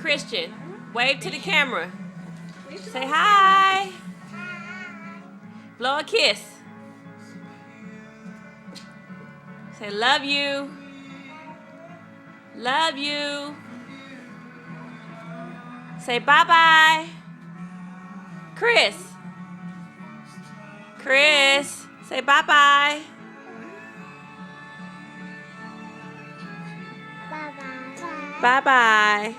Christian, wave to the camera. Say hi. Blow a kiss. Say love you. Love you. Say bye-bye. Chris. Chris. Say bye-bye. Bye-bye. Bye-bye.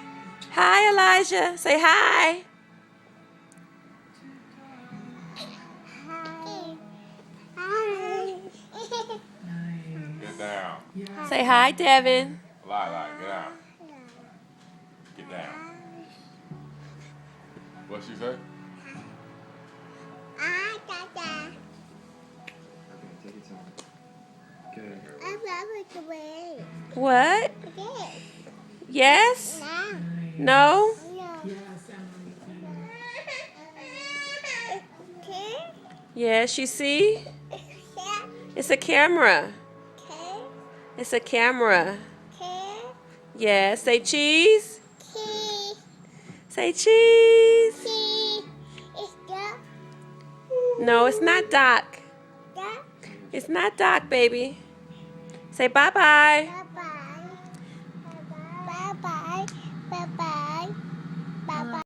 Hi, Elijah. Say hi. Get down. Say hi, Devin. Lie, get down. Get down. What she say? What? Yes? No? Yes, you see? It's a camera. It's a camera. Yes, say cheese. Say cheese. No, it's not Doc. It's not Doc, baby. Say bye-bye.